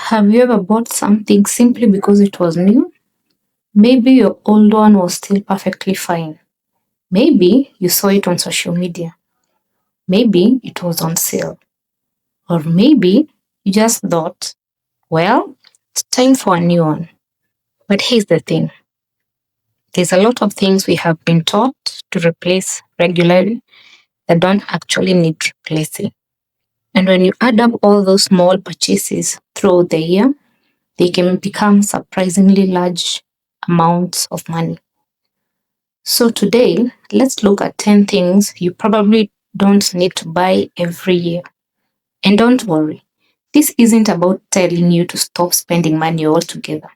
Have you ever bought something simply because it was new? Maybe your old one was still perfectly fine. Maybe you saw it on social media. Maybe it was on sale. Or maybe you just thought, well, it's time for a new one. But here's the thing, there's a lot of things we have been taught to replace regularly that don't actually need replacing. And when you add up all those small purchases throughout the year, they can become surprisingly large amounts of money. So today, let's look at 10 things you probably don't need to buy every year. And don't worry, this isn't about telling you to stop spending money altogether.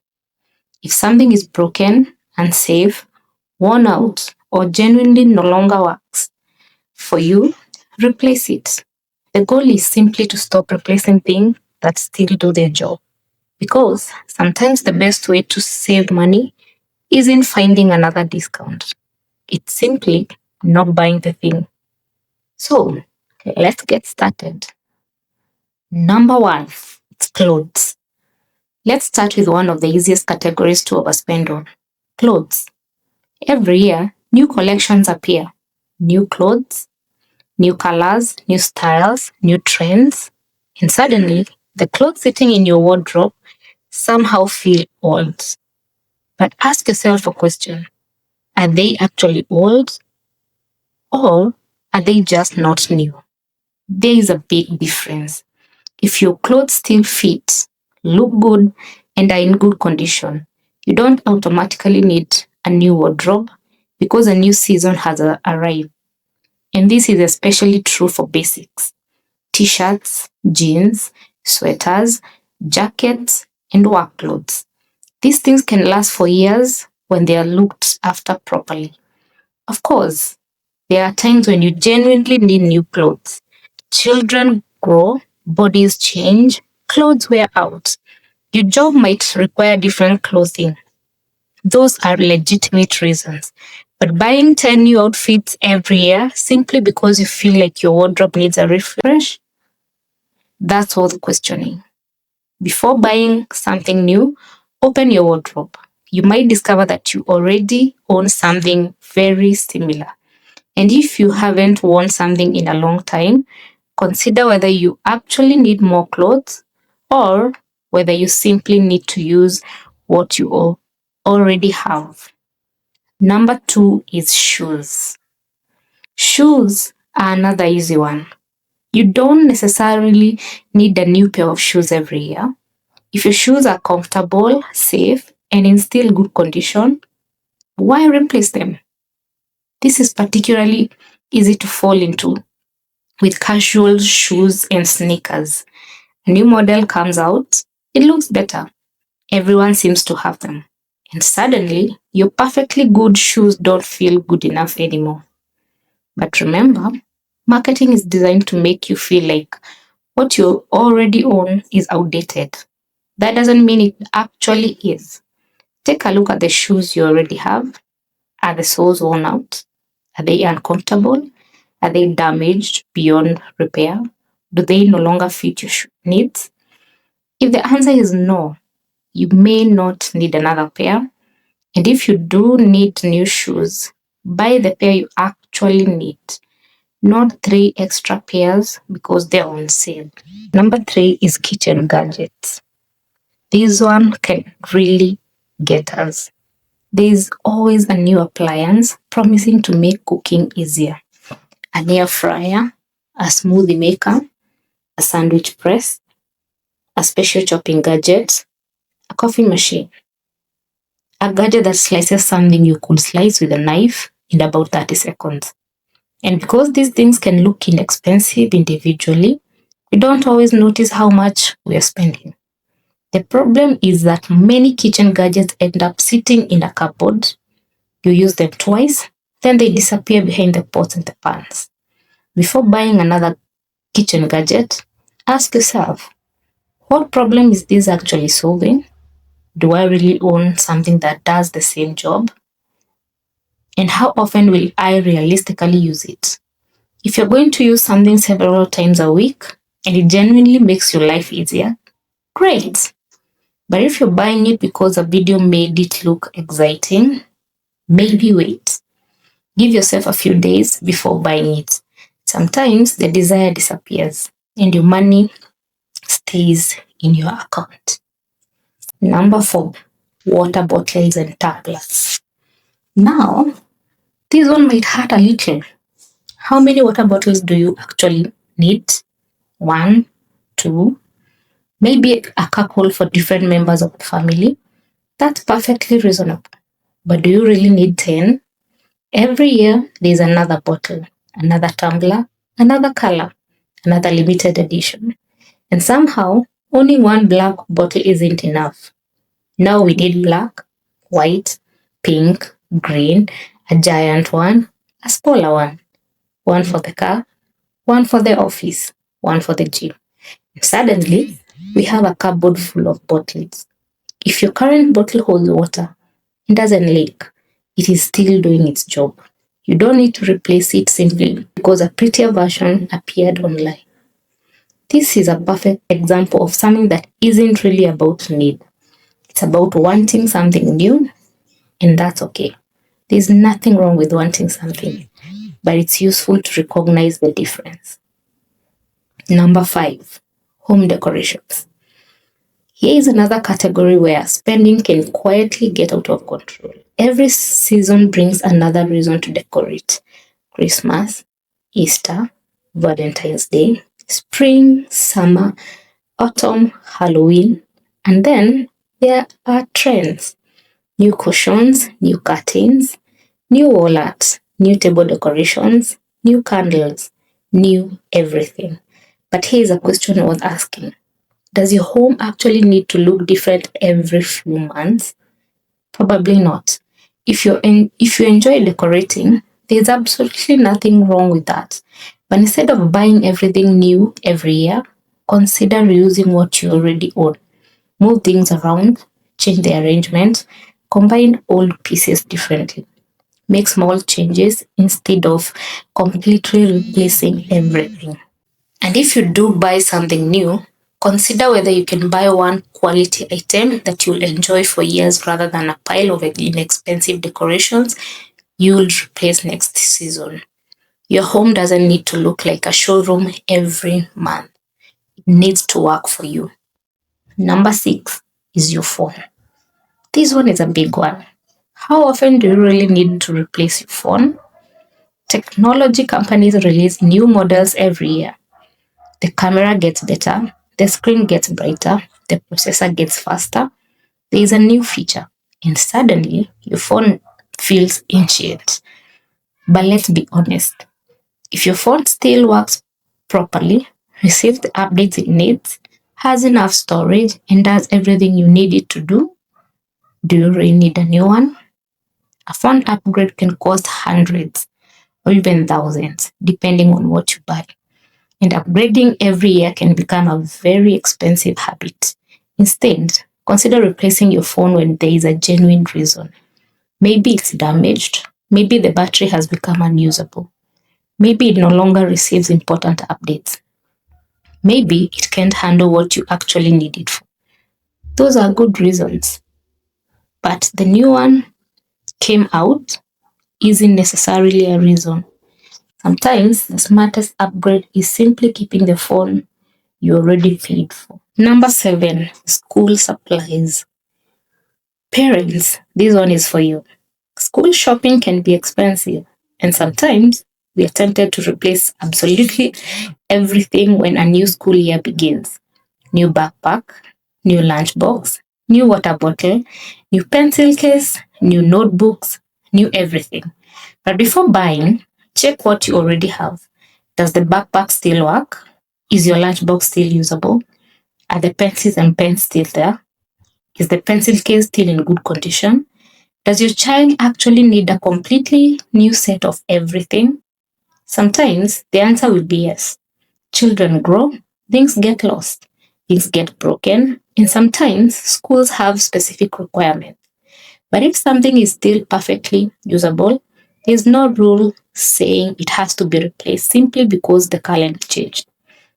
If something is broken, unsafe, worn out, or genuinely no longer works for you, replace it. The goal is simply to stop replacing things that still do their job. Because sometimes the best way to save money isn't finding another discount. It's simply not buying the thing. So let's get started. Number one, it's clothes. Let's start with one of the easiest categories to overspend on, clothes. Every year, new collections appear. New clothes, new colors, new styles, new trends. And suddenly, the clothes sitting in your wardrobe somehow feel old. But ask yourself a question. Are they actually old or are they just not new? There is a big difference. If your clothes still fit, look good, and are in good condition, you don't automatically need a new wardrobe because a new season has arrived. And this is especially true for basics: t-shirts, jeans, sweaters, jackets, and work clothes. These things can last for years when they are looked after properly. Of course, there are times when you genuinely need new clothes. Children grow, bodies change, clothes wear out. Your job might require different clothing. Those are legitimate reasons. But buying 10 new outfits every year simply because you feel like your wardrobe needs a refresh, that's worth questioning. Before buying something new, open your wardrobe. You might discover that you already own something very similar. And if you haven't worn something in a long time, consider whether you actually need more clothes or whether you simply need to use what you already have. Number two is shoes. Shoes are another easy one. You don't necessarily need a new pair of shoes every year. If your shoes are comfortable, safe, and in still good condition, why replace them? This is particularly easy to fall into with casual shoes and sneakers. A new model comes out, it looks better. Everyone seems to have them. And suddenly, your perfectly good shoes don't feel good enough anymore. But remember, marketing is designed to make you feel like what you already own is outdated. That doesn't mean it actually is. Take a look at the shoes you already have. Are the soles worn out? Are they uncomfortable? Are they damaged beyond repair? Do they no longer fit your needs? If the answer is no, you may not need another pair. And if you do need new shoes, buy the pair you actually need, not 3 extra pairs because they're on sale. Number three is kitchen gadgets. This one can really get us. There's always a new appliance promising to make cooking easier. An air fryer, a smoothie maker, a sandwich press, a special chopping gadget, a coffee machine, a gadget that slices something you could slice with a knife in about 30 seconds. And because these things can look inexpensive individually, we don't always notice how much we are spending. The problem is that many kitchen gadgets end up sitting in a cupboard. You use them twice, then they disappear behind the pots and the pans. Before buying another kitchen gadget, ask yourself, what problem is this actually solving? Do I really own something that does the same job? And how often will I realistically use it? If you're going to use something several times a week and it genuinely makes your life easier, great. But if you're buying it because a video made it look exciting, maybe wait. Give yourself a few days before buying it. Sometimes the desire disappears and your money stays in your account. Number 4, water bottles and tumblers. Now, this one might hurt a little. How many water bottles do you actually need? One, two, maybe a couple for different members of the family. That's perfectly reasonable. But do you really need 10? Every year, there's another bottle, another tumbler, another color, another limited edition. And somehow, only one black bottle isn't enough. Now we need black, white, pink, green, a giant one, a smaller one for the car, one for the office, one for the gym. Suddenly, we have a cupboard full of bottles. If your current bottle holds water and doesn't leak, it is still doing its job. You don't need to replace it simply because a prettier version appeared online. This is a perfect example of something that isn't really about need. It's about wanting something new, and that's okay. There's nothing wrong with wanting something, but it's useful to recognize the difference. Number 5, home decorations. Here is another category where spending can quietly get out of control. Every season brings another reason to decorate. Christmas, Easter, Valentine's Day, spring, summer, autumn, Halloween, and then there are trends. New cushions, new curtains, new wall art, new table decorations, new candles, new everything. But here's a question I was asking. Does your home actually need to look different every few months? Probably not. If you enjoy decorating, there's absolutely nothing wrong with that. But instead of buying everything new every year, consider reusing what you already own. Move things around, change the arrangement, combine old pieces differently. Make small changes instead of completely replacing everything. And if you do buy something new, consider whether you can buy one quality item that you'll enjoy for years rather than a pile of inexpensive decorations you'll replace next season. Your home doesn't need to look like a showroom every month. It needs to work for you. Number 6 is your phone. This one is a big one. How often do you really need to replace your phone? Technology companies release new models every year. The camera gets better, the screen gets brighter, the processor gets faster. There is a new feature, and suddenly your phone feels ancient. But let's be honest, if your phone still works properly, receives the updates it needs, has enough storage, and does everything you need it to do you really need a new one? A phone upgrade can cost hundreds or even thousands, depending on what you buy. And upgrading every year can become a very expensive habit. Instead, consider replacing your phone when there is a genuine reason. Maybe it's damaged, maybe the battery has become unusable, maybe it no longer receives important updates, maybe it can't handle what you actually need it for. Those are good reasons. But the new one came out isn't necessarily a reason. Sometimes the smartest upgrade is simply keeping the phone you already paid for. Number 7, school supplies. Parents, this one is for you. School shopping can be expensive, and sometimes we are tempted to replace absolutely everything when a new school year begins. New backpack, new lunchbox, new water bottle, new pencil case, new notebooks, new everything. But before buying, check what you already have. Does the backpack still work? Is your lunchbox still usable? Are the pencils and pens still there? Is the pencil case still in good condition? Does your child actually need a completely new set of everything? Sometimes the answer will be yes. Children grow, things get lost, things get broken, and sometimes schools have specific requirements. But if something is still perfectly usable, there's no rule saying it has to be replaced simply because the calendar changed.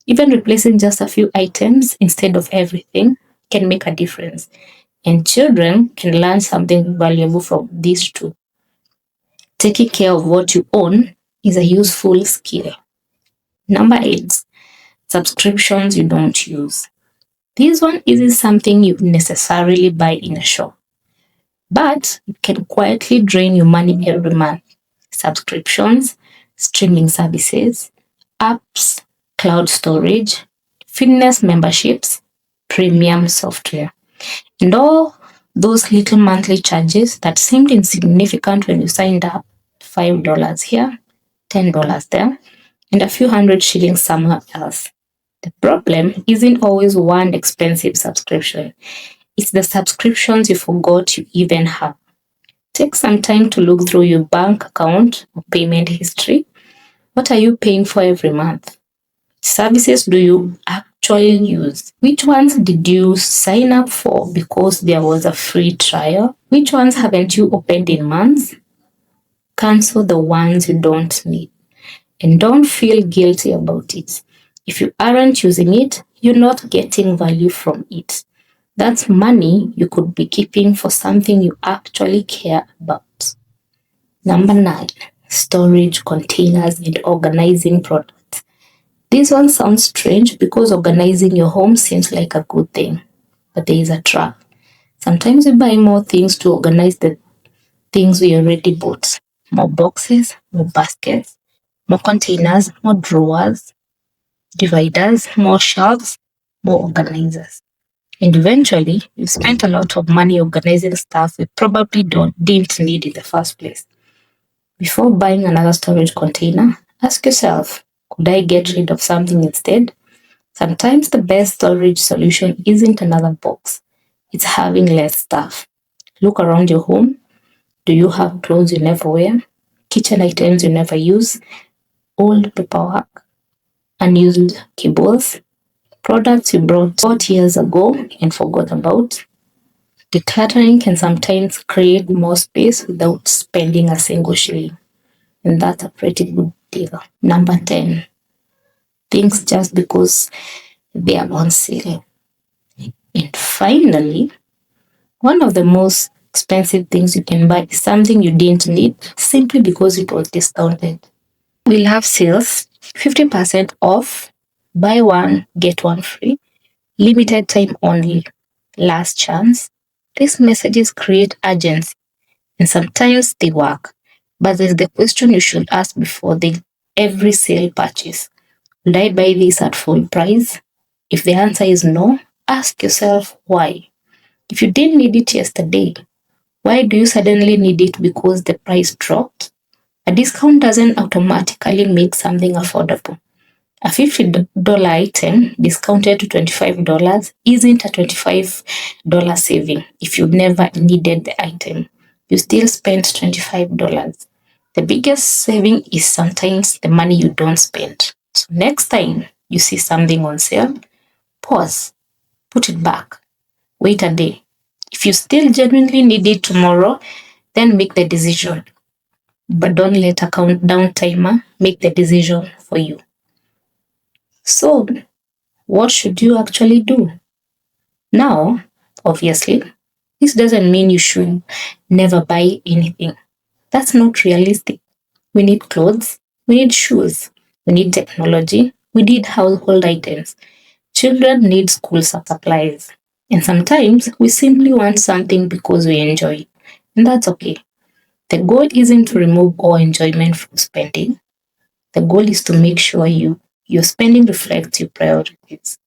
Even replacing just a few items instead of everything can make a difference. And children can learn something valuable from these too. Taking care of what you own is a useful skill. Number 8, subscriptions you don't use. This one isn't something you necessarily buy in a shop, but it can quietly drain your money every month. Subscriptions, streaming services, apps, cloud storage, fitness memberships, premium software, and all those little monthly charges that seemed insignificant when you signed up. $5 here, $10 there, and a few hundred shillings somewhere else. The problem isn't always one expensive subscription. It's the subscriptions you forgot you even have. Take some time to look through your bank account or payment history. What are you paying for every month? Services do you actually use? Which ones did you sign up for because there was a free trial? Which ones haven't you opened in months? Cancel the ones you don't need. And don't feel guilty about it. If you aren't using it, you're not getting value from it. That's money you could be keeping for something you actually care about. Number 9, storage containers and organizing products. This one sounds strange because organizing your home seems like a good thing, but there is a trap. Sometimes we buy more things to organize the things we already bought. More boxes, more baskets, more containers, more drawers, dividers, more shelves, more organizers. And eventually, you spent a lot of money organizing stuff we probably didn't need in the first place. Before buying another storage container, ask yourself, could I get rid of something instead? Sometimes the best storage solution isn't another box, it's having less stuff. Look around your home. Do you have clothes you never wear? Kitchen items you never use? Old paperwork? Unused keyboards? Products you bought years ago and forgot about? Decluttering can sometimes create more space without spending a single shilling. And that's a pretty good deal. Number 10, things just because they are on sale. And finally, one of the most expensive things you can buy is something you didn't need simply because it was discounted. We'll have sales, 50% off, buy one, get one free, limited time only, last chance. These messages create urgency and sometimes they work. But there's the question you should ask before every sale purchase. Will I buy this at full price? If the answer is no, ask yourself why. If you didn't need it yesterday, why do you suddenly need it because the price dropped? A discount doesn't automatically make something affordable. A $50 item discounted to $25 isn't a $25 saving if you never needed the item. You still spent $25. The biggest saving is sometimes the money you don't spend. So next time you see something on sale, pause, put it back, wait a day. If you still genuinely need it tomorrow, then make the decision. But don't let a countdown timer make the decision for you. So, what should you actually do? Now, obviously, this doesn't mean you should never buy anything. That's not realistic. We need clothes, we need shoes, we need technology, we need household items. Children need school supplies. And sometimes we simply want something because we enjoy it. And that's okay. The goal isn't to remove all enjoyment from spending. The goal is to make sure your spending reflects your priorities.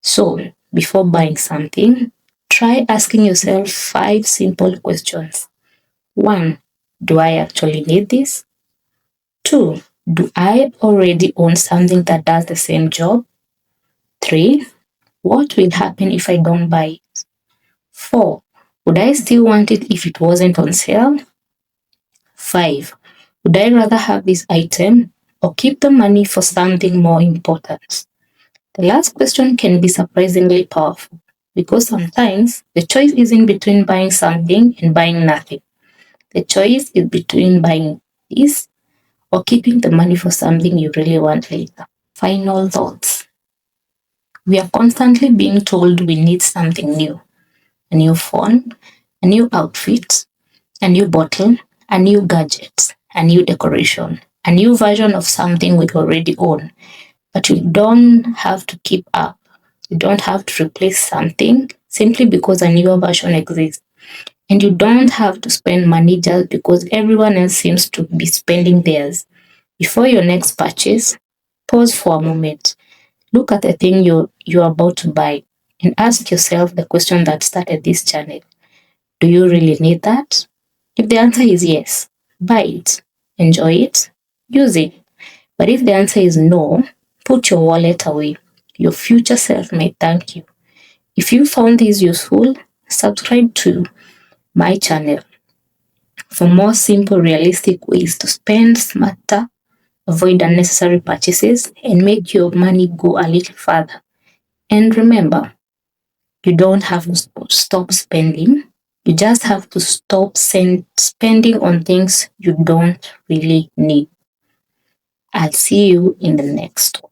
So, before buying something, try asking yourself 5 simple questions. 1, do I actually need this? 2, do I already own something that does the same job? 3, what will happen if I don't buy it? 4, would I still want it if it wasn't on sale? 5, would I rather have this item or keep the money for something more important? The last question can be surprisingly powerful because sometimes the choice isn't between buying something and buying nothing. The choice is between buying this or keeping the money for something you really want later. Final thoughts. We are constantly being told we need something new: a new phone, a new outfit, a new bottle, a new gadget, a new decoration, a new version of something we already own. But you don't have to keep up. You don't have to replace something simply because a newer version exists. And you don't have to spend money just because everyone else seems to be spending theirs. Before your next purchase, pause for a moment. Look at the thing you're about to buy and ask yourself the question that started this channel. Do you really need that? If the answer is yes, buy it, enjoy it, use it. But if the answer is no, put your wallet away. Your future self may thank you. If you found this useful, subscribe to my channel for more simple, realistic ways to spend smarter, avoid unnecessary purchases, and make your money go a little further. And remember, you don't have to stop spending. You just have to stop spending on things you don't really need. I'll see you in the next one.